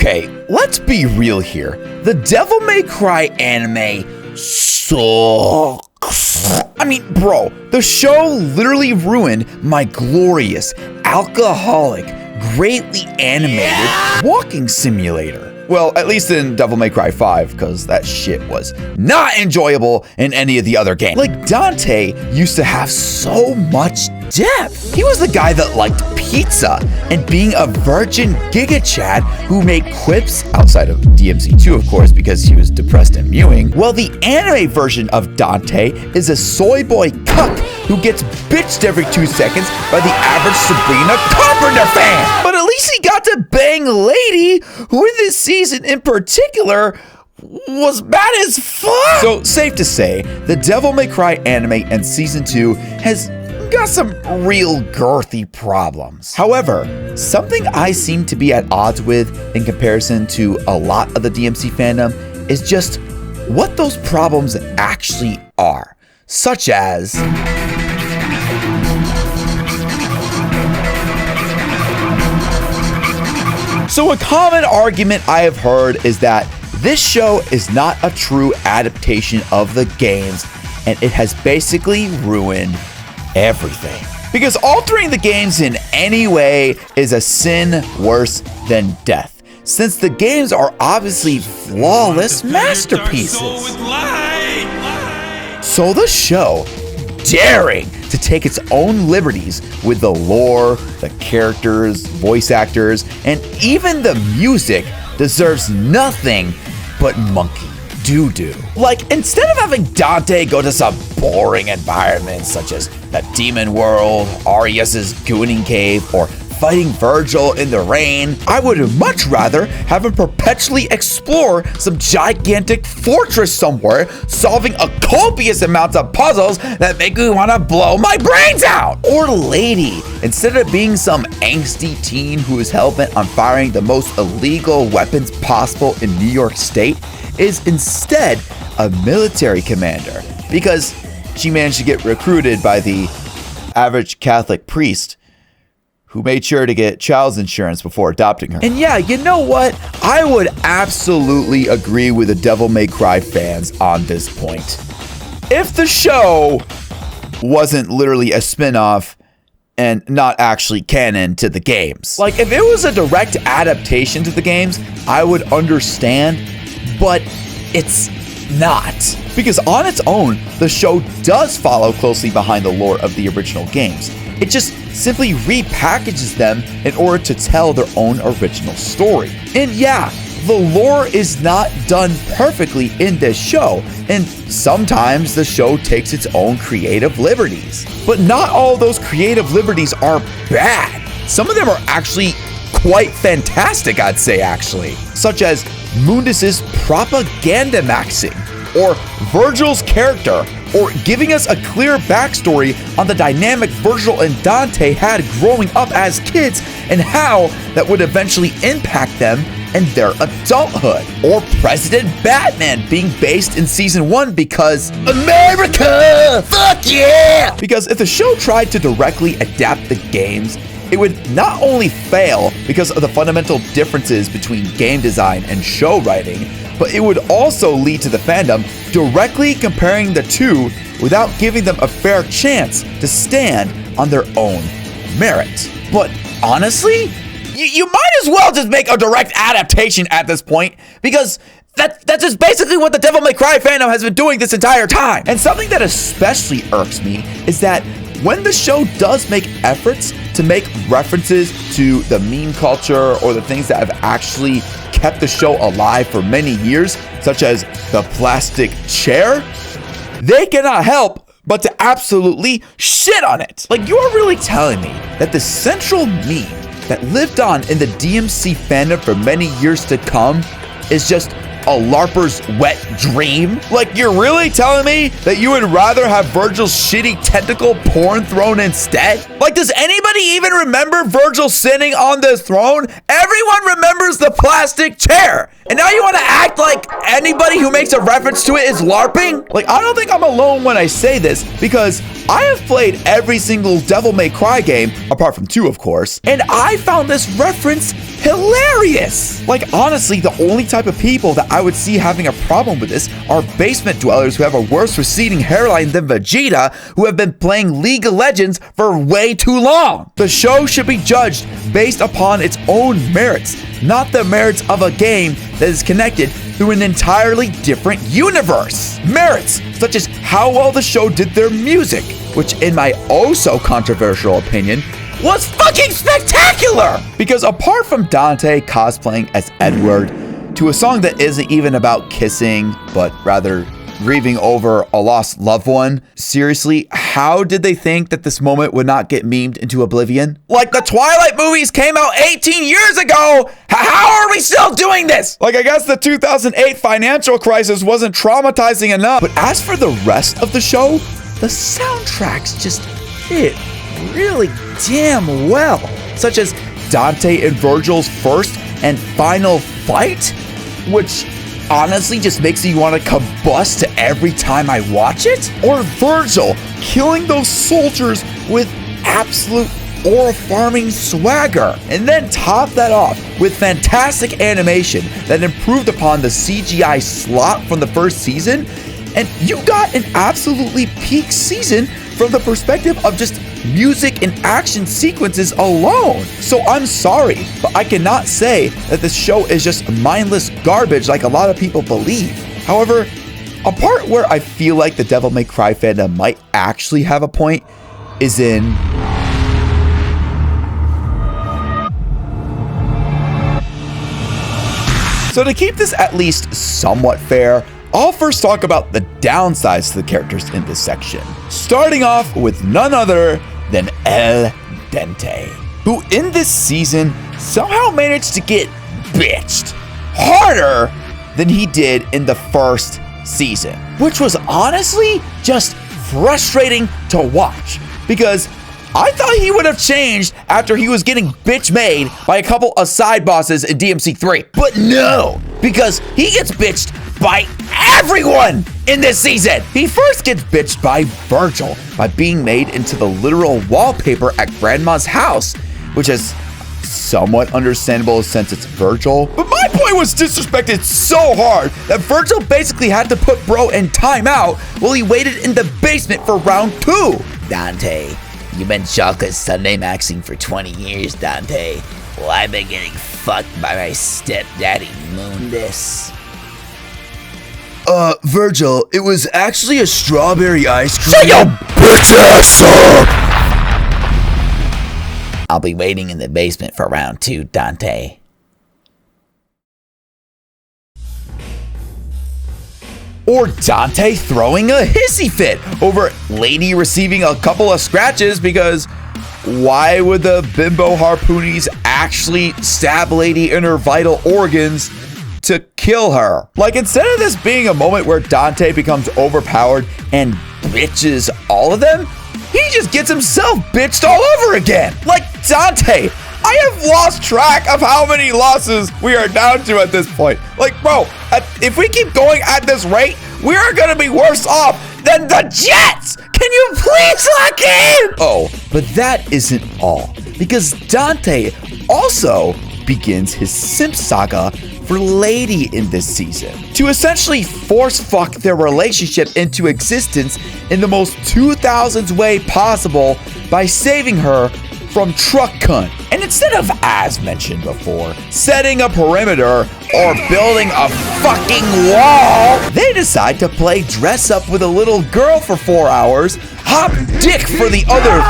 Okay, let's be real here. The Devil May Cry anime sucks. I mean, bro, the show literally ruined my glorious, alcoholic, greatly animated walking simulator. Well, at least in Devil May Cry 5, because that shit was not enjoyable in any of the other games. Like, Dante used to have so much depth. He was the guy that liked pizza and being a virgin Giga Chad who made quips outside of DMC 2, of course, because he was depressed and mewing. Well, the anime version of Dante is a soy boy cuck who gets bitched every 2 seconds by the average Sabrina Carpenter fan. But at least he got to bang a lady who in this season in particular was bad as fuck. So safe to say, the Devil May Cry anime and season 2 has got some real girthy problems. However, something I seem to be at odds with in comparison to a lot of the DMC fandom is just what those problems actually are, such as So a common argument I have heard is that this show is not a true adaptation of the games, and it has basically ruined everything. Because altering the games in any way is a sin worse than death, since the games are obviously flawless masterpieces. So the show, daring to take its own liberties with the lore, the characters, voice actors, and even the music, deserves nothing but monkey doo-doo. Like, instead of having Dante go to some boring environments such as the Demon World, Arius's Gooning Cave, or fighting Virgil in the rain, I would much rather have him perpetually explore some gigantic fortress somewhere, solving a copious amount of puzzles that make me want to blow my brains out. Or Lady, instead of being some angsty teen who is hell-bent on firing the most illegal weapons possible in New York State, is instead a military commander because she managed to get recruited by the average Catholic priest who made sure to get child's insurance before adopting her. And yeah, you know what? I would absolutely agree with the Devil May Cry fans on this point. If the show wasn't literally a spin-off and not actually canon to the games. Like, if it was a direct adaptation to the games, I would understand, but it's not. Because on its own, the show does follow closely behind the lore of the original games. It just simply repackages them in order to tell their own original story. And yeah, the lore is not done perfectly in this show, and sometimes the show takes its own creative liberties. But not all those creative liberties are bad. Some of them are actually quite fantastic, I'd say, actually. Such as Mundus's propaganda maxing, or Virgil's character, or giving us a clear backstory on the dynamic Virgil and Dante had growing up as kids and how that would eventually impact them in their adulthood. Or President Batman being based in season 1 because America! Fuck yeah! Because if the show tried to directly adapt the games, it would not only fail because of the fundamental differences between game design and show writing, but it would also lead to the fandom directly comparing the two without giving them a fair chance to stand on their own merit. But honestly, you might as well just make a direct adaptation at this point, because that's just basically what the Devil May Cry fandom has been doing this entire time. And something that especially irks me is that when the show does make efforts to make references to the meme culture or the things that have actually kept the show alive for many years, such as the plastic chair, they cannot help but to absolutely shit on it. Like, you're really telling me that the central meme that lived on in the DMC fandom for many years to come is just a LARPer's wet dream? Like, you're really telling me that you would rather have Virgil's shitty tentacle porn thrown instead? Like, does anybody even remember Virgil sitting on the throne? Everyone remembers the plastic chair. And now you want to act like anybody who makes a reference to it is LARPing? Like, I don't think I'm alone when I say this, because I have played every single Devil May Cry game, apart from 2, of course, and I found this reference hilarious. Like, honestly, the only type of people that I would see having a problem with this are basement dwellers who have a worse receding hairline than Vegeta, who have been playing League of Legends for way too long. The show should be judged based upon its own merits, not the merits of a game that is connected through an entirely different universe. Merits such as how well the show did their music, which in my oh-so-controversial opinion, was fucking spectacular! Because apart from Dante cosplaying as Edward to a song that isn't even about kissing, but rather grieving over a lost loved one, seriously, how did they think that this moment would not get memed into oblivion? Like, the Twilight movies came out 18 years ago! How are we still doing this? Like, I guess the 2008 financial crisis wasn't traumatizing enough. But as for the rest of the show, the soundtracks just fit really damn well, such as Dante and Virgil's first and final fight, which honestly just makes me want to combust every time I watch it, or Virgil killing those soldiers with absolute aura-farming swagger, and then top that off with fantastic animation that improved upon the CGI slop from the first season, and you got an absolutely peak season from the perspective of just music and action sequences alone. So I'm sorry, but I cannot say that this show is just mindless garbage like a lot of people believe. However, a part where I feel like the Devil May Cry fandom might actually have a point is in So to keep this at least somewhat fair, I'll first talk about the downsides to the characters in this section, starting off with none other than El Dente, who in this season somehow managed to get bitched harder than he did in the first season, which was honestly just frustrating to watch, because I thought he would have changed after he was getting bitch made by a couple of side bosses in DMC 3. But no, because he gets bitched by everyone in this season. He first gets bitched by Virgil by being made into the literal wallpaper at Grandma's house, which is somewhat understandable since it's Virgil. But my boy was disrespected so hard that Virgil basically had to put bro in timeout while he waited in the basement for round 2. Dante, you've been chocolate Sunday maxing for 20 years, Dante. Well, I've been getting fucked by my stepdaddy Mundus. Virgil, it was actually a strawberry ice cream. Shut your bitch ass up! I'll be waiting in the basement for round 2, Dante. Or Dante throwing a hissy fit over Lady receiving a couple of scratches, because why would the bimbo harpoonies actually stab Lady in her vital organs to kill her? Like, instead of this being a moment where Dante becomes overpowered and bitches all of them, he just gets himself bitched all over again. Like, Dante, I have lost track of how many losses we are down to at this point. Like, bro, if we keep going at this rate, we are going to be worse off than the Jets. Can you please lock in? Oh, but that isn't all, because Dante also begins his simp saga for Lady in this season, to essentially force fuck their relationship into existence in the most 2000s way possible by saving her from truck cunt. And instead of, as mentioned before, setting a perimeter or building a fucking wall, they decide to play dress up with a little girl for 4 hours, hop dick for the other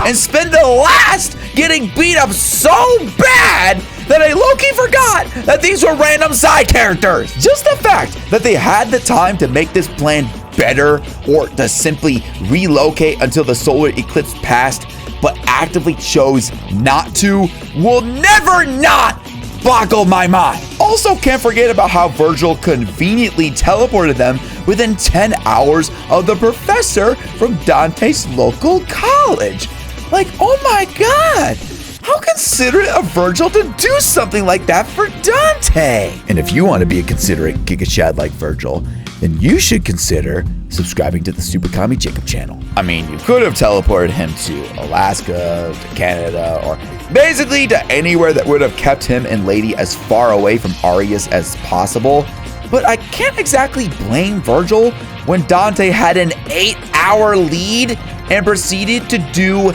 3, and spend the last getting beat up so bad that I low-key forgot that these were random side characters. Just the fact that they had the time to make this plan better, or to simply relocate until the solar eclipse passed, but actively chose not to, will never not boggle my mind. Also, can't forget about how Virgil conveniently teleported them within 10 hours of the professor from Dante's local college. Like, oh my god! How considerate of Virgil to do something like that for Dante! And if you want to be a considerate Giga Chad like Virgil, then you should consider subscribing to the Super Kami Jacob channel. I mean, you could have teleported him to Alaska, to Canada, or basically to anywhere that would have kept him and Lady as far away from Arius as possible. But I can't exactly blame Virgil when Dante had an 8-hour lead and proceeded to do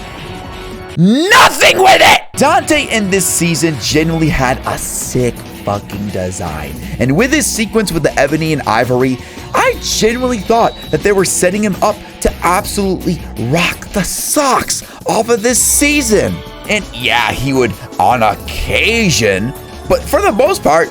nothing with it! Dante in this season genuinely had a sick fucking design. And with his sequence with the ebony and ivory, I genuinely thought that they were setting him up to absolutely rock the socks off of this season. And yeah, he would on occasion, but for the most part,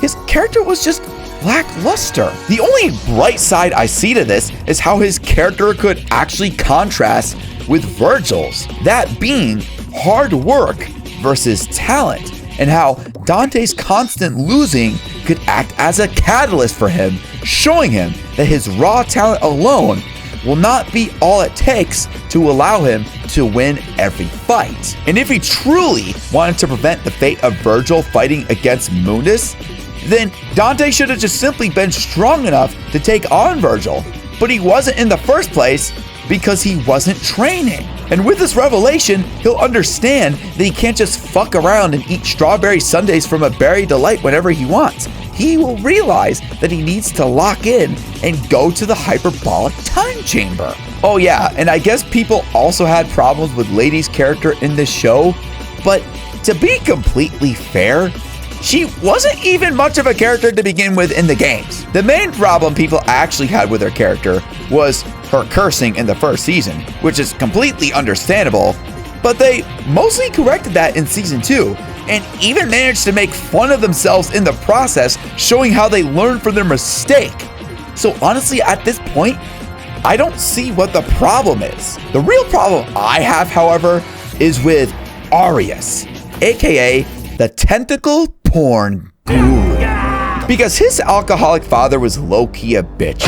his character was just lackluster. The only bright side I see to this is how his character could actually contrast with Virgil's, that being hard work versus talent, and how Dante's constant losing could act as a catalyst for him, showing him that his raw talent alone will not be all it takes to allow him to win every fight. And if he truly wanted to prevent the fate of Virgil fighting against Mundus, then Dante should have just simply been strong enough to take on Virgil. But he wasn't in the first place because he wasn't training. And with this revelation, he'll understand that he can't just fuck around and eat strawberry sundaes from a Berry Delight whenever he wants. He will realize that he needs to lock in and go to the hyperbolic time chamber. Oh yeah, and I guess people also had problems with Lady's character in this show, but to be completely fair, she wasn't even much of a character to begin with in the games. The main problem people actually had with her character was her cursing in the first season, which is completely understandable, but they mostly corrected that in season 2, and even managed to make fun of themselves in the process, showing how they learned from their mistake. So honestly, at this point, I don't see what the problem is. The real problem I have, however, is with Arius, aka the tentacle porn guru, because his alcoholic father was low-key a bitch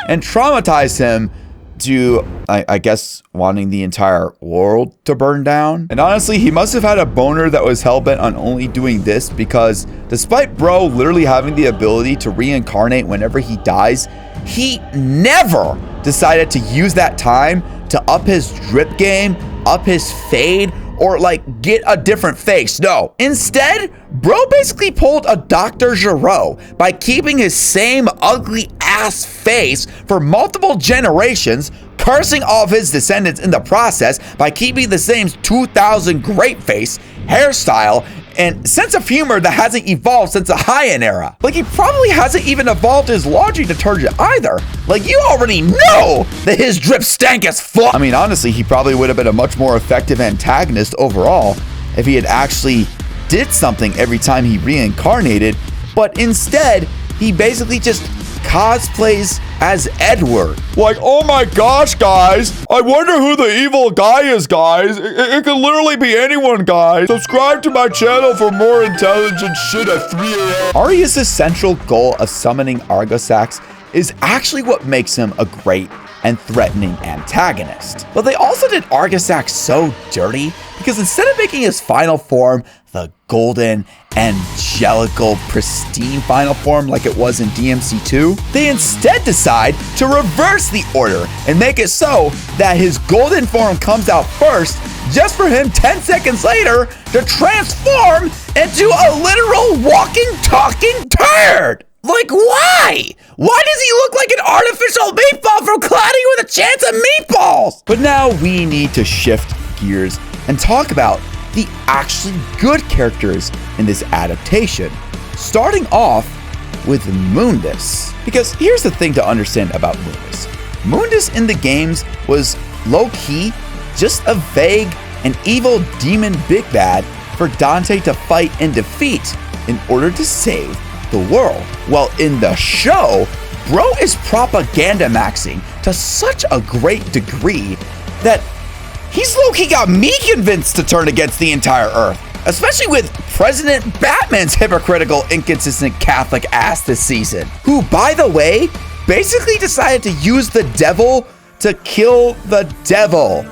and traumatized him to, I guess, wanting the entire world to burn down. And honestly, he must have had a boner that was hell-bent on only doing this, because despite bro literally having the ability to reincarnate whenever he dies, he never decided to use that time to up his drip game, up his fade, or like get a different face. No, instead, bro basically pulled a Dr. Giro by keeping his same ugly ass face for multiple generations, cursing all of his descendants in the process by keeping the same 2000 grape face, hairstyle, and sense of humor that hasn't evolved since the Heian era. Like, he probably hasn't even evolved his laundry detergent either. Like, you already know that his drip stank as fuck. I mean, honestly, he probably would have been a much more effective antagonist overall if he had actually did something every time he reincarnated, but instead, he basically just cosplays as Edward. Like, oh my gosh, guys, I wonder who the evil guy is, guys. It could literally be anyone, guys. Subscribe to my channel for more intelligent shit at 3 a.m. Arius' central goal of summoning Argosax is actually what makes him a great and threatening antagonist. But they also did Argosax so dirty because instead of making his final form the golden, angelical, pristine final form like it was in DMC 2, they instead decide to reverse the order and make it so that his golden form comes out first, just for him 10 seconds later to transform into a literal walking, talking turd. Like, why? Why does he look like an artificial meatball from Cloudy with a Chance of Meatballs? But now we need to shift gears and talk about the actually good characters in this adaptation, starting off with Mundus. Because here's the thing to understand about Mundus. Mundus in the games was low-key just a vague and evil demon big bad for Dante to fight and defeat in order to save the world. Well, in the show, bro is propaganda maxing to such a great degree that he's low-key got me convinced to turn against the entire Earth, especially with President Batman's hypocritical, inconsistent Catholic ass this season, who, by the way, basically decided to use the devil to kill the devil,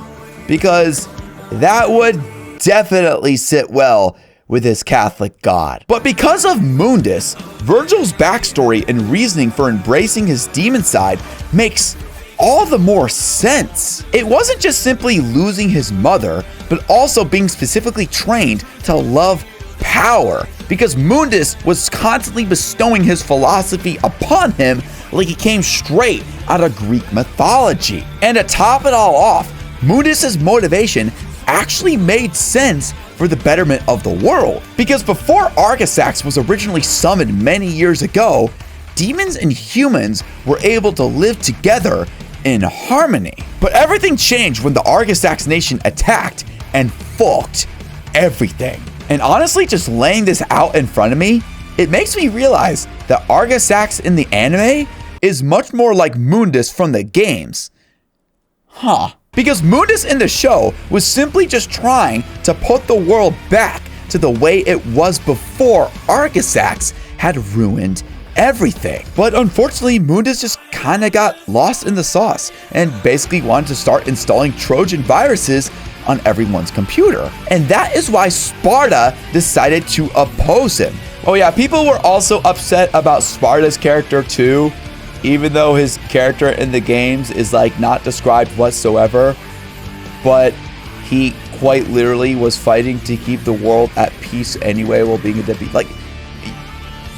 because that would definitely sit well with his Catholic God. But because of Mundus, Virgil's backstory and reasoning for embracing his demon side makes all the more sense. It wasn't just simply losing his mother, but also being specifically trained to love power, because Mundus was constantly bestowing his philosophy upon him like it came straight out of Greek mythology. And to top it all off, Mundus's motivation actually made sense for the betterment of the world. Because before Argisax was originally summoned many years ago, demons and humans were able to live together in harmony. But everything changed when the Argisax nation attacked and fucked everything. And honestly, just laying this out in front of me, it makes me realize that Argisax in the anime is much more like Mundus from the games. Because Mundus in the show was simply just trying to put the world back to the way it was before Argisax had ruined everything. But unfortunately, Mundus just kind of got lost in the sauce and basically wanted to start installing Trojan viruses on everyone's computer. And that is why Sparta decided to oppose him. Oh yeah, people were also upset about Sparta's character too, even though his character in the games is like not described whatsoever. But he quite literally was fighting to keep the world at peace anyway while being a deadbeat. Like,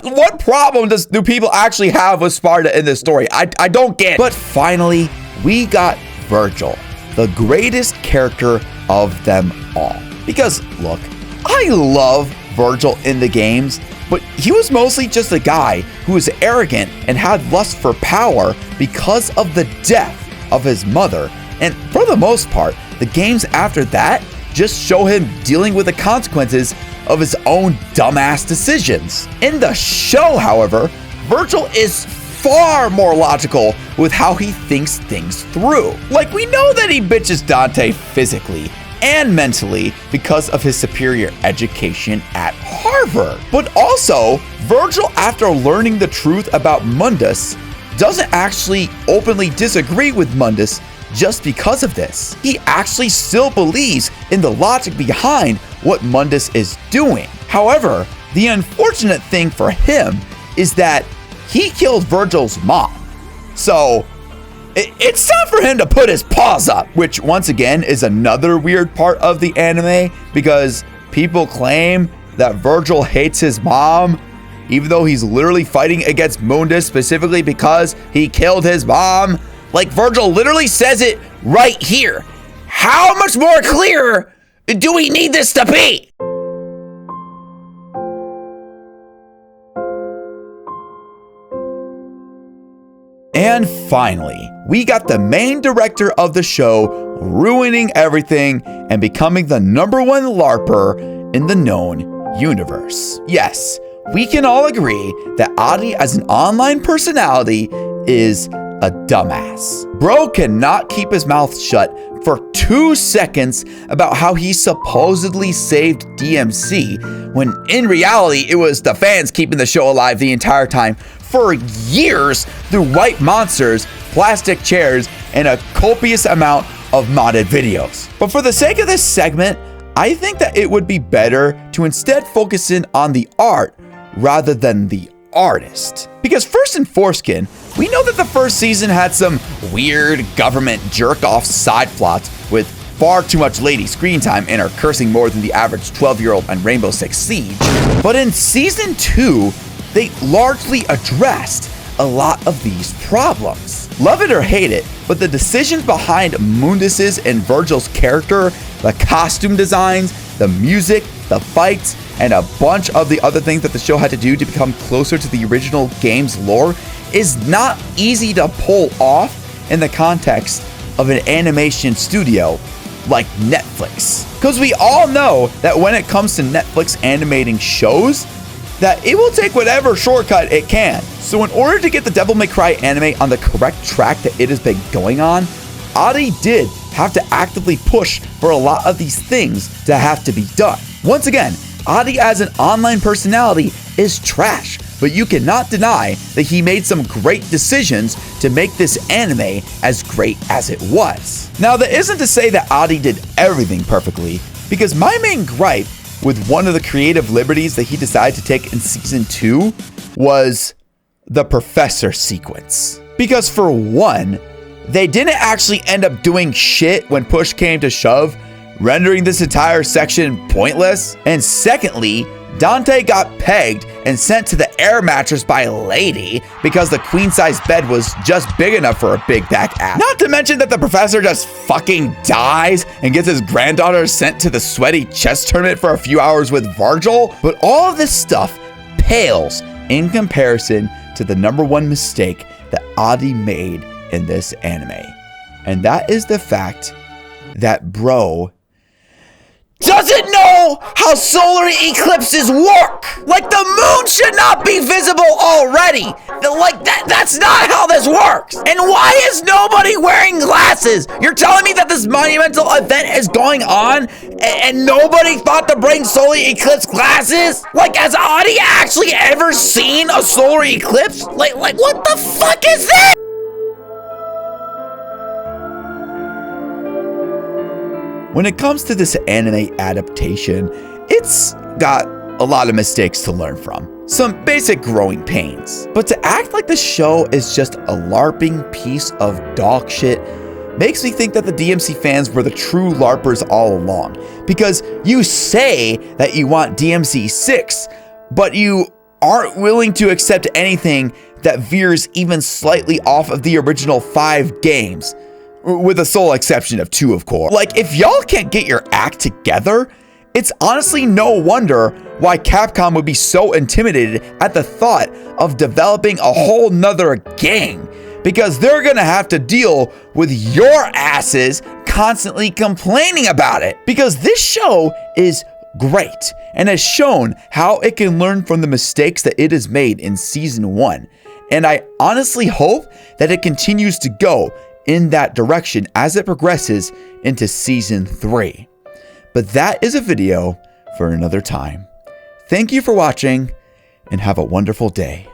what problem do people actually have with Sparta in this story? I don't get it. But finally, we got Virgil, the greatest character of them all. Because look, I love Virgil in the games, but he was mostly just a guy who was arrogant and had lust for power because of the death of his mother. And for the most part, the games after that just show him dealing with the consequences of his own dumbass decisions. In the show, however, Virgil is far more logical with how he thinks things through. Like, we know that he bitches Dante physically and mentally because of his superior education at Harvard. But also, Virgil, after learning the truth about Mundus, doesn't actually openly disagree with Mundus just because of this. He actually still believes in the logic behind what Mundus is doing. However, the unfortunate thing for him is that he killed Virgil's mom. So it's time for him to put his paws up, which once again is another weird part of the anime, because people claim that Virgil hates his mom, even though he's literally fighting against Mundus specifically because he killed his mom. Like, Virgil literally says it right here. How much more clear do we need this to be? And finally, we got the main director of the show ruining everything and becoming the #1 LARPer in the known universe. Yes, we can all agree that Adi as an online personality is a dumbass. Bro cannot keep his mouth shut for 2 seconds about how he supposedly saved DMC, when in reality it was the fans keeping the show alive the entire time for years through white monsters, plastic chairs, and a copious amount of modded videos. But for the sake of this segment, I think that it would be better to instead focus in on the art rather than the artist. Because first in Foreskin, we know that the first season had some weird government jerk-off side plots with far too much lady screen time and are cursing more than the average 12-year-old on Rainbow Six Siege. But in season 2, they largely addressed a lot of these problems. Love it or hate it, but the decisions behind Mundus's and Virgil's character, the costume designs, the music, the fights, and a bunch of the other things that the show had to do to become closer to the original game's lore is not easy to pull off in the context of an animation studio like Netflix. Because we all know that when it comes to Netflix animating shows, that it will take whatever shortcut it can. So in order to get the Devil May Cry anime on the correct track that it has been going on, Adi did have to actively push for a lot of these things to have to be done. Once again, Adi as an online personality is trash but you cannot deny that he made some great decisions to make this anime as great as it was. Now, that isn't to say that Adi did everything perfectly, because my main gripe with one of the creative liberties that he decided to take in season 2 was the professor sequence. Because for one, they didn't actually end up doing shit when push came to shove, rendering this entire section pointless. And secondly, Dante got pegged and sent to the air mattress by Lady because the queen-size bed was just big enough for a big back ass. Not to mention that the professor just fucking dies and gets his granddaughter sent to the sweaty chess tournament for a few hours with Virgil. But all of this stuff pales in comparison to the #1 mistake that Adi made in this anime. And that is the fact that bro doesn't know how solar eclipses work. Like, the moon should not be visible already. Like, that's not how this works. And why is nobody wearing glasses? You're telling me that this monumental event is going on and nobody thought to bring solar eclipse glasses? Like, has Adi actually ever seen a solar eclipse? Like what the fuck is this? When it comes to this anime adaptation, it's got a lot of mistakes to learn from. Some basic growing pains. But to act like the show is just a LARPing piece of dog shit makes me think that the DMC fans were the true LARPers all along. Because you say that you want DMC 6, but you aren't willing to accept anything that veers even slightly off of the original 5 games. With the sole exception of 2, of course. Like, if y'all can't get your act together, it's honestly no wonder why Capcom would be so intimidated at the thought of developing a whole nother game, because they're gonna have to deal with your asses constantly complaining about it. Because this show is great and has shown how it can learn from the mistakes that it has made in season 1. And I honestly hope that it continues to go in that direction as it progresses into season 3. But that is a video for another time. Thank you for watching and have a wonderful day.